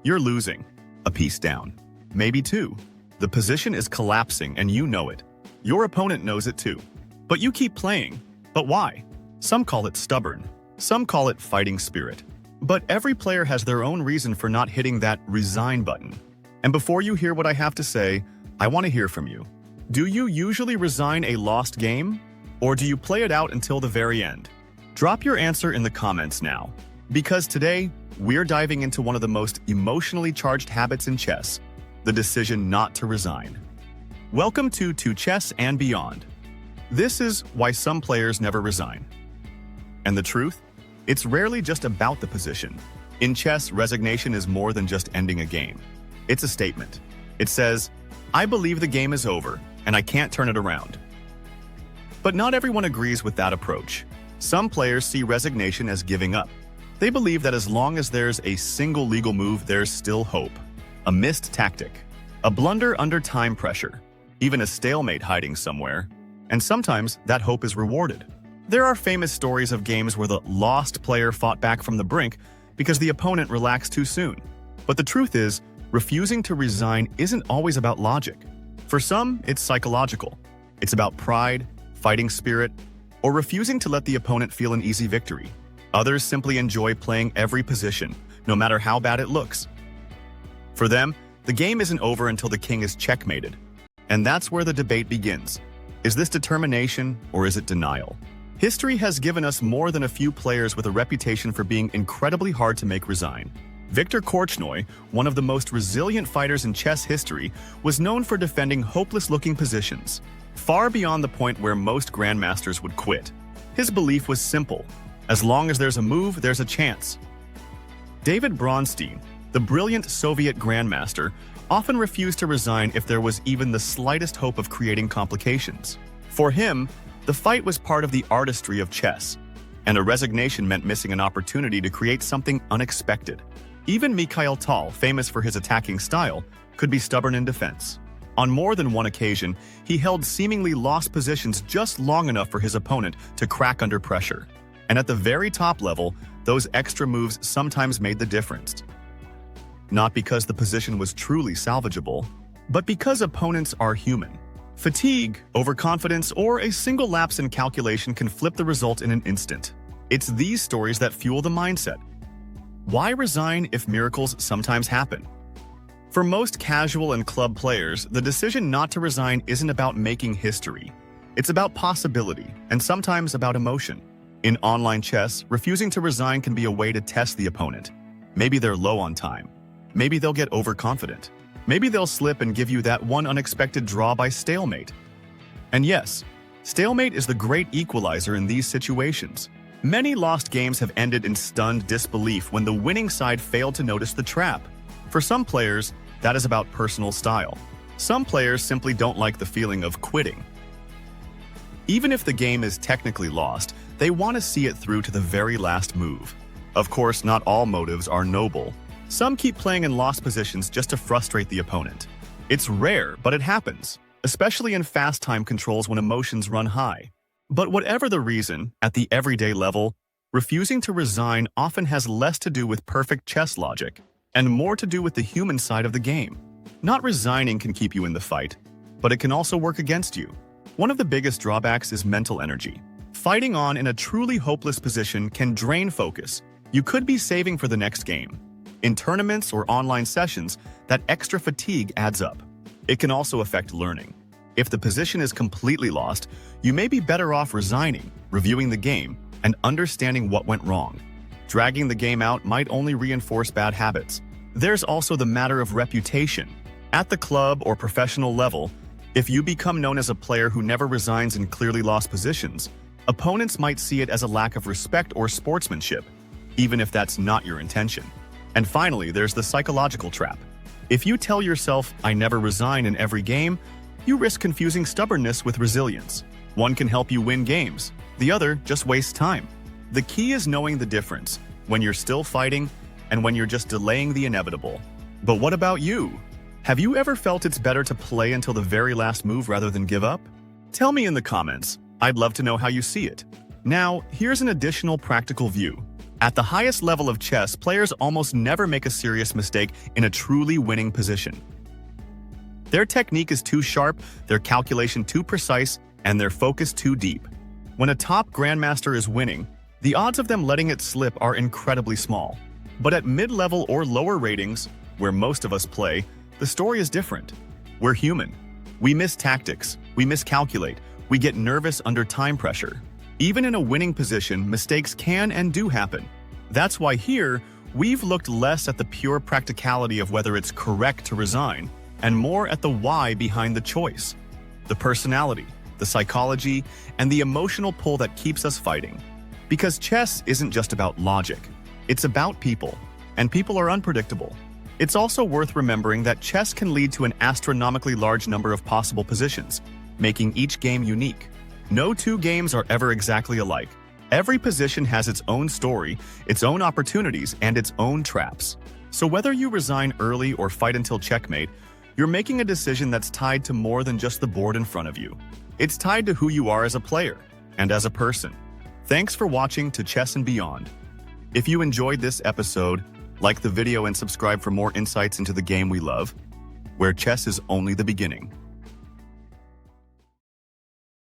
You're losing. A piece down. Maybe two. The position is collapsing and you know it. Your opponent knows it too. But you keep playing. But why? Some call it stubborn. Some call it fighting spirit. But every player has their own reason for not hitting that resign button. And before you hear what I have to say, I want to hear from you. Do you usually resign a lost game? Or do you play it out until the very end? Drop your answer in the comments now. Because today, we're diving into one of the most emotionally charged habits in chess, the decision not to resign. Welcome to Chess and Beyond. This is why some players never resign. And the truth? It's rarely just about the position. In chess, resignation is more than just ending a game. It's a statement. It says, I believe the game is over, and I can't turn it around. But not everyone agrees with that approach. Some players see resignation as giving up. They believe that as long as there's a single legal move, there's still hope. A missed tactic. A blunder under time pressure. Even a stalemate hiding somewhere. And sometimes that hope is rewarded. There are famous stories of games where the lost player fought back from the brink because the opponent relaxed too soon. But the truth is, refusing to resign isn't always about logic. For some, it's psychological. It's about pride, fighting spirit, or refusing to let the opponent feel an easy victory. Others simply enjoy playing every position, no matter how bad it looks. For them, the game isn't over until the king is checkmated. And that's where the debate begins. Is this determination or is it denial? History has given us more than a few players with a reputation for being incredibly hard to make resign. Viktor Korchnoi, one of the most resilient fighters in chess history, was known for defending hopeless-looking positions, far beyond the point where most grandmasters would quit. His belief was simple. As long as there's a move, there's a chance. David Bronstein, the brilliant Soviet grandmaster, often refused to resign if there was even the slightest hope of creating complications. For him, the fight was part of the artistry of chess, and a resignation meant missing an opportunity to create something unexpected. Even Mikhail Tal, famous for his attacking style, could be stubborn in defense. On more than one occasion, he held seemingly lost positions just long enough for his opponent to crack under pressure. And at the very top level, those extra moves sometimes made the difference. Not because the position was truly salvageable, but because opponents are human. Fatigue, overconfidence, or a single lapse in calculation can flip the result in an instant. It's these stories that fuel the mindset. Why resign if miracles sometimes happen? For most casual and club players, the decision not to resign isn't about making history. It's about possibility, and sometimes about emotion. In online chess, refusing to resign can be a way to test the opponent. Maybe they're low on time. Maybe they'll get overconfident. Maybe they'll slip and give you that one unexpected draw by stalemate. And yes, stalemate is the great equalizer in these situations. Many lost games have ended in stunned disbelief when the winning side failed to notice the trap. For some players, that is about personal style. Some players simply don't like the feeling of quitting. Even if the game is technically lost, they want to see it through to the very last move. Of course, not all motives are noble. Some keep playing in lost positions just to frustrate the opponent. It's rare, but it happens, especially in fast time controls when emotions run high. But whatever the reason, at the everyday level, refusing to resign often has less to do with perfect chess logic and more to do with the human side of the game. Not resigning can keep you in the fight, but it can also work against you. One of the biggest drawbacks is mental energy. Fighting on in a truly hopeless position can drain focus. You could be saving for the next game. In tournaments or online sessions, that extra fatigue adds up. It can also affect learning. If the position is completely lost, you may be better off resigning, reviewing the game, and understanding what went wrong. Dragging the game out might only reinforce bad habits. There's also the matter of reputation. At the club or professional level, if you become known as a player who never resigns in clearly lost positions, opponents might see it as a lack of respect or sportsmanship, even if that's not your intention. And finally, there's the psychological trap. If you tell yourself, I never resign in every game, you risk confusing stubbornness with resilience. One can help you win games, the other just wastes time. The key is knowing the difference, when you're still fighting and when you're just delaying the inevitable. But what about you? Have you ever felt it's better to play until the very last move rather than give up? Tell me in the comments. I'd love to know how you see it. Now, here's an additional practical view. At the highest level of chess, players almost never make a serious mistake in a truly winning position. Their technique is too sharp, their calculation too precise, and their focus too deep. When a top grandmaster is winning, the odds of them letting it slip are incredibly small. But at mid-level or lower ratings, where most of us play, the story is different. We're human. We miss tactics, we miscalculate, we get nervous under time pressure. Even in a winning position, mistakes can and do happen. That's why here, we've looked less at the pure practicality of whether it's correct to resign, and more at the why behind the choice. The personality, the psychology, and the emotional pull that keeps us fighting. Because chess isn't just about logic, it's about people, and people are unpredictable. It's also worth remembering that chess can lead to an astronomically large number of possible positions, making each game unique. No two games are ever exactly alike. Every position has its own story, its own opportunities, and its own traps. So whether you resign early or fight until checkmate, you're making a decision that's tied to more than just the board in front of you. It's tied to who you are as a player and as a person. Thanks for watching To Chess and Beyond. If you enjoyed this episode, like the video and subscribe for more insights into the game we love, where chess is only the beginning.